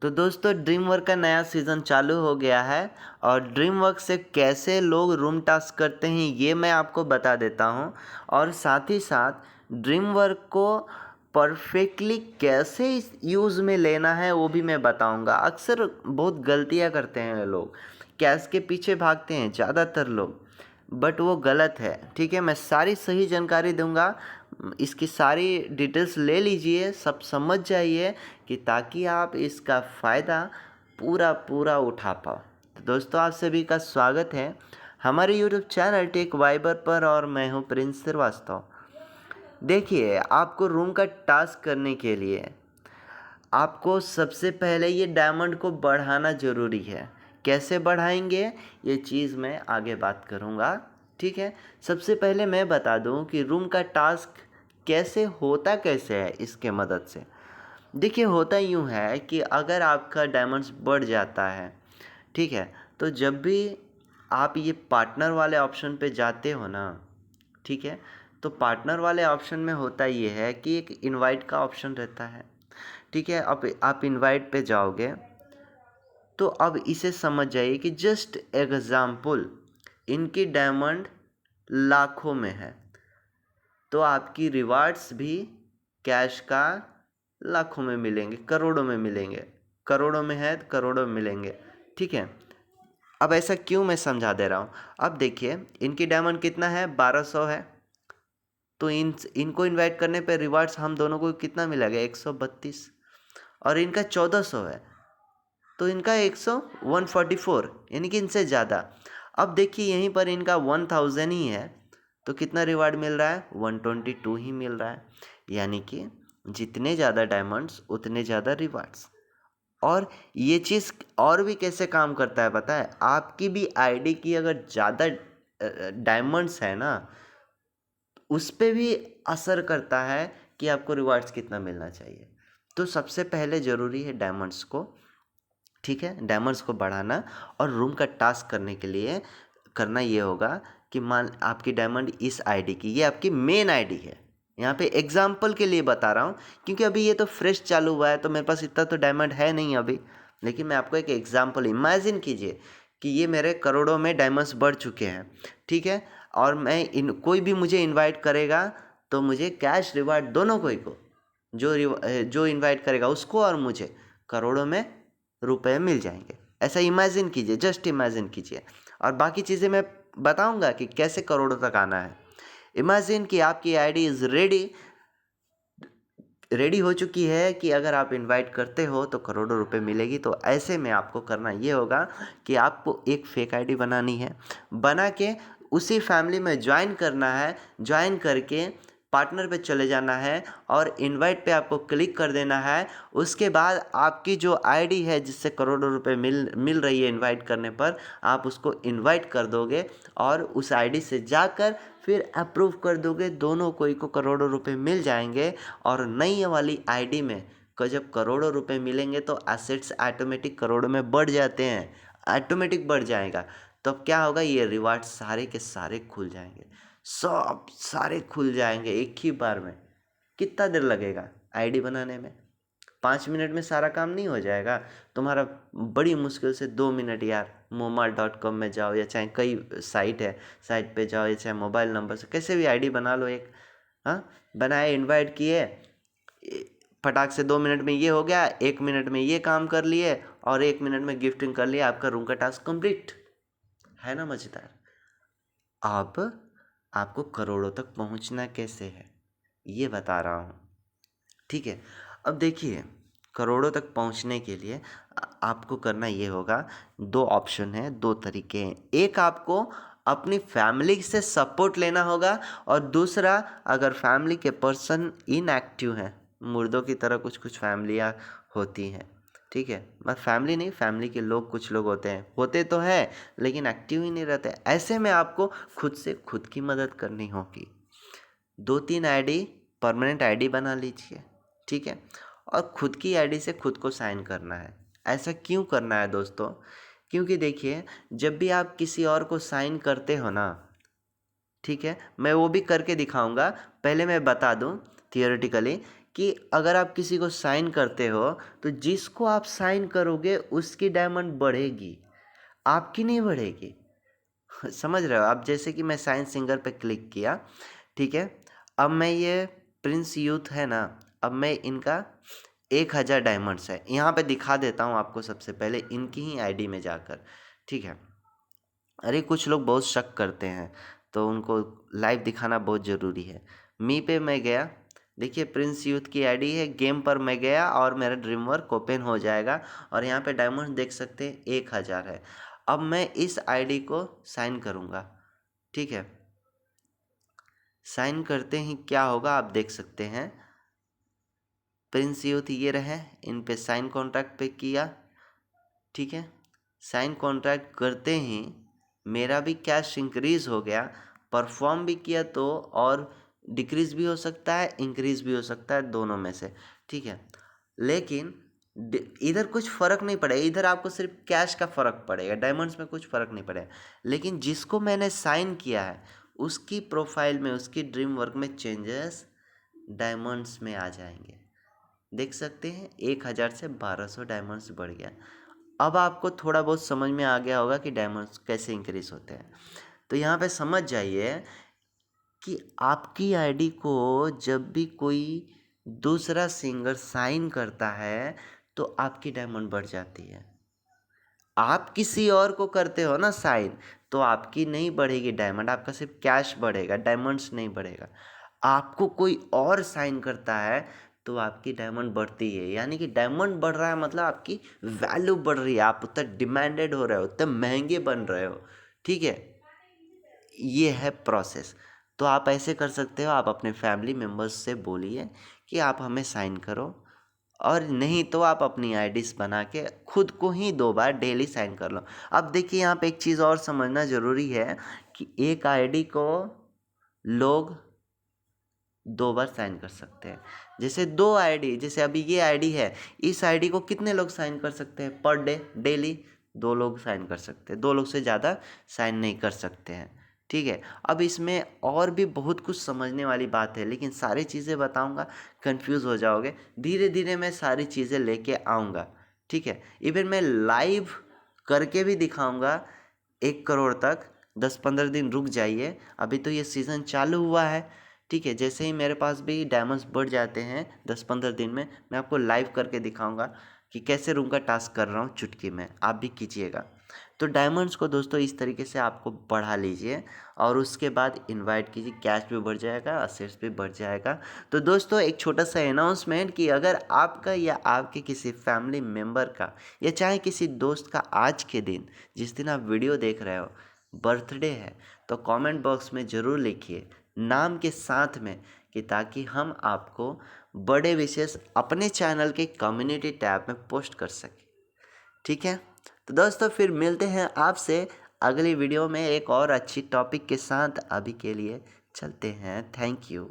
तो दोस्तों dream work का नया सीज़न चालू हो गया है और ड्रीम वर्क से कैसे लोग रूम टास्क करते हैं ये मैं आपको बता देता हूँ। और साथ ही साथ ड्रीम वर्क को परफेक्टली कैसे यूज़ में लेना है वो भी मैं बताऊँगा। अक्सर बहुत गलतियाँ करते हैं लोग, कैश के पीछे भागते हैं ज़्यादातर लोग, बट वो गलत है। ठीक है, मैं सारी सही जानकारी दूंगा, इसकी सारी डिटेल्स ले लीजिए, सब समझ जाइए कि ताकि आप इसका फ़ायदा पूरा पूरा उठा पाओ। तो दोस्तों आप सभी का स्वागत है हमारे यूट्यूब चैनल टेक वाइबर पर और मैं हूं प्रिंस श्रीवास्तव। देखिए, आपको रूम का टास्क करने के लिए आपको सबसे पहले ये डायमंड को बढ़ाना ज़रूरी है। कैसे बढ़ाएंगे ये चीज़ मैं आगे बात करूँगा। ठीक है, सबसे पहले मैं बता दूँ कि रूम का टास्क कैसे होता कैसे है इसके मदद से। देखिए, होता यूँ है कि अगर आपका डायमंड्स बढ़ जाता है, ठीक है, तो जब भी आप ये पार्टनर वाले ऑप्शन पे जाते हो ना, ठीक है, तो पार्टनर वाले ऑप्शन में होता ये है कि एक इनवाइट का ऑप्शन रहता है। ठीक है, आप इनवाइट पे जाओगे तो अब इसे समझ जाइए कि जस्ट एग्जाम्पल इनकी डायमंड लाखों में है, तो आपकी रिवार्ड्स भी कैश का लाखों में मिलेंगे, करोड़ों में मिलेंगे। करोड़ों में है तो करोड़ों में मिलेंगे। ठीक है, अब ऐसा क्यों मैं समझा दे रहा हूँ। अब देखिए, इनकी डायमंड कितना है, 1200 है, तो इनको इनवाइट करने पे रिवार्ड्स हम दोनों को कितना मिलेगा, 132। और इनका 1400 है तो इनका 144, यानी कि इनसे ज़्यादा। अब देखिए, यहीं पर इनका 1000 ही है तो कितना रिवार्ड मिल रहा है, 122 ही मिल रहा है। यानी कि जितने ज़्यादा डायमंड्स उतने ज़्यादा रिवार्ड्स। और ये चीज़ और भी कैसे काम करता है पता है, आपकी भी आईडी की अगर ज़्यादा डायमंड्स है ना, उस पर भी असर करता है कि आपको रिवार्ड्स कितना मिलना चाहिए। तो सबसे पहले ज़रूरी है डायमंड्स को, ठीक है, डायमंड्स को बढ़ाना। और रूम का टास्क करने के लिए करना ये होगा कि मान आपकी डायमंड इस आईडी की, ये आपकी मेन आईडी है। यहाँ पे एग्जाम्पल के लिए बता रहा हूँ क्योंकि अभी ये तो फ्रेश चालू हुआ है तो मेरे पास इतना तो डायमंड है नहीं अभी, लेकिन मैं आपको एक एग्जाम्पल, इमेजिन कीजिए कि ये मेरे करोड़ों में डायमंड्स बढ़ चुके हैं। ठीक है, और कोई भी मुझे इन्वाइट करेगा तो मुझे कैश रिवार्ड दोनों को जो इन्वाइट करेगा उसको और मुझे करोड़ों में रुपए मिल जाएंगे। ऐसा इमेजिन कीजिए, जस्ट इमेजिन कीजिए, और बाकी चीज़ें मैं बताऊंगा कि कैसे करोड़ों तक आना है। इमेजिन कि आपकी आईडी इज़ रेडी हो चुकी है कि अगर आप इनवाइट करते हो तो करोड़ों रुपए मिलेगी। तो ऐसे में आपको करना ये होगा कि आपको एक फेक आईडी बनानी है, बना के उसी फैमिली में ज्वाइन करना है। ज्वाइन करके पार्टनर पे चले जाना है और इनवाइट पे आपको क्लिक कर देना है। उसके बाद आपकी जो आईडी है जिससे करोड़ों रुपए मिल रही है इनवाइट करने पर, आप उसको इनवाइट कर दोगे और उस आईडी से जाकर फिर अप्रूव कर दोगे, दोनों को करोड़ों रुपए मिल जाएंगे। और नई वाली आईडी में जब करोड़ों रुपए मिलेंगे तो एसेट्स ऑटोमेटिक करोड़ों में बढ़ जाते हैं, ऑटोमेटिक बढ़ जाएगा। तो अब क्या होगा, ये रिवार्ड सारे के सारे खुल जाएंगे, सब सारे खुल जाएंगे एक ही बार में। कितना देर लगेगा आईडी बनाने में, 5 मिनट में सारा काम नहीं हो जाएगा तुम्हारा। बड़ी मुश्किल से 2 मिनट यार, momal.com में जाओ या चाहे कई साइट है, साइट पे जाओ या चाहे मोबाइल नंबर से कैसे भी आईडी बना लो एक। हाँ, बनाए, इनवाइट किए, फटाक से 2 मिनट में ये हो गया, 1 मिनट में ये काम कर लिए और 1 मिनट में गिफ्टिंग कर लिया, आपका रूम का टास्क कंप्लीट। है ना मज़ेदार। अब आपको करोड़ों तक पहुंचना कैसे है ये बता रहा हूँ। ठीक है, अब देखिए, करोड़ों तक पहुंचने के लिए आपको करना ये होगा, दो ऑप्शन है, दो तरीके हैं। एक, आपको अपनी फैमिली से सपोर्ट लेना होगा और दूसरा, अगर फैमिली के पर्सन इनएक्टिव हैं, मुर्दों की तरह कुछ कुछ फैमिलियाँ होती हैं, ठीक है, बस फैमिली नहीं, फैमिली के लोग, कुछ लोग होते तो हैं लेकिन एक्टिव ही नहीं रहते। ऐसे में आपको खुद से खुद की मदद करनी होगी। 2-3 आईडी, परमानेंट आईडी बना लीजिए, ठीक है, और खुद की आईडी से खुद को साइन करना है। ऐसा क्यों करना है दोस्तों, क्योंकि देखिए, जब भी आप किसी और को साइन करते हो ना, ठीक है, मैं वो भी करके दिखाऊंगा, पहले मैं बता दूं थियोरेटिकली कि अगर आप किसी को साइन करते हो तो जिसको आप साइन करोगे उसकी डायमंड बढ़ेगी, आपकी नहीं बढ़ेगी। समझ रहे हो आप? जैसे कि मैं साइन सिंगर पे क्लिक किया, ठीक है, अब मैं ये प्रिंस यूथ है ना, अब मैं इनका 1000 डायमंड्स है यहाँ पे दिखा देता हूँ आपको सबसे पहले इनकी ही आईडी में जाकर, ठीक है। अरे कुछ लोग बहुत शक करते हैं तो उनको लाइव दिखाना बहुत ज़रूरी है। मी पे मैं गया, देखिए प्रिंस यूथ की आईडी है, गेम पर मैं गया और मेरा ड्रीम वर्क ओपन हो जाएगा और यहाँ पे डायमंड देख सकते हैं 1000 है। अब मैं इस आईडी को साइन करूँगा, ठीक है। साइन करते ही क्या होगा आप देख सकते हैं, प्रिंस यूथ ये रहे, इन पे साइन कॉन्ट्रैक्ट पे किया, ठीक है। साइन कॉन्ट्रैक्ट करते ही मेरा भी कैश इंक्रीज़ हो गया, परफॉर्म भी किया तो, और डिक्रीज़ भी हो सकता है, इंक्रीज़ भी हो सकता है, दोनों में से, ठीक है। लेकिन इधर कुछ फ़र्क नहीं पड़ेगा, इधर आपको सिर्फ कैश का फ़र्क पड़ेगा, डायमंड्स में कुछ फ़र्क नहीं पड़ेगा। लेकिन जिसको मैंने साइन किया है उसकी प्रोफाइल में, उसकी ड्रीम वर्क में चेंजेस डायमंड्स में आ जाएंगे। देख सकते हैं 1000 से 1200 डायमंड्स बढ़ गया। अब आपको थोड़ा बहुत समझ में आ गया होगा कि डायमंड्स कैसे इंक्रीज होते हैं। तो यहाँ पे समझ जाइए कि आपकी आईडी को जब भी कोई दूसरा सिंगर साइन करता है तो आपकी डायमंड बढ़ जाती है। आप किसी और को करते हो ना साइन, तो आपकी नहीं बढ़ेगी डायमंड, आपका सिर्फ कैश बढ़ेगा, डायमंड्स नहीं बढ़ेगा। आपको कोई और साइन करता है तो आपकी डायमंड बढ़ती है, यानी कि डायमंड बढ़ रहा है मतलब आपकी वैल्यू बढ़ रही है, आप उतना डिमांडेड हो रहे हो, उतने महंगे बन रहे हो, ठीक है। ये है प्रोसेस। तो आप ऐसे कर सकते हो, आप अपने फैमिली मेम्बर्स से बोलिए कि आप हमें साइन करो, और नहीं तो आप अपनी आईडीज बना के खुद को ही 2 बार डेली साइन कर लो। अब देखिए यहाँ पे एक चीज़ और समझना ज़रूरी है कि एक आईडी को लोग 2 बार साइन कर सकते हैं। जैसे 2 आईडी, जैसे अभी ये आईडी है, इस आईडी को कितने लोग साइन कर सकते हैं पर डे, डेली 2 लोग साइन कर सकते हैं, 2 लोग से ज़्यादा साइन नहीं कर सकते हैं, ठीक है। अब इसमें और भी बहुत कुछ समझने वाली बात है, लेकिन सारी चीज़ें बताऊंगा कंफ्यूज हो जाओगे। धीरे धीरे मैं सारी चीज़ें लेके आऊँगा, ठीक है। इवन मैं लाइव करके भी दिखाऊंगा 1 करोड़ तक। 10-15 दिन रुक जाइए, अभी तो ये सीज़न चालू हुआ है, ठीक है। जैसे ही मेरे पास भी डायमंड्स बढ़ जाते हैं 10-15 दिन में, मैं आपको लाइव करके दिखाऊंगा कि कैसे रूम का टास्क कर रहा हूँ चुटकी में, आप भी कीजिएगा। तो डायमंड्स को दोस्तों इस तरीके से आपको बढ़ा लीजिए और उसके बाद इनवाइट कीजिए, कैश भी बढ़ जाएगा, असेट्स भी बढ़ जाएगा। तो दोस्तों एक छोटा सा अनाउंसमेंट कि अगर आपका या आपके किसी फैमिली मेम्बर का या चाहे किसी दोस्त का आज के दिन, जिस दिन आप वीडियो देख रहे हो, बर्थडे है, तो कमेंट बॉक्स में ज़रूर लिखिए नाम के साथ में, कि ताकि हम आपको बड़े विशेष अपने चैनल के कम्युनिटी टैब में पोस्ट कर सकें, ठीक है। तो दोस्तों फिर मिलते हैं आपसे अगली वीडियो में एक और अच्छी टॉपिक के साथ। अभी के लिए चलते हैं, थैंक यू।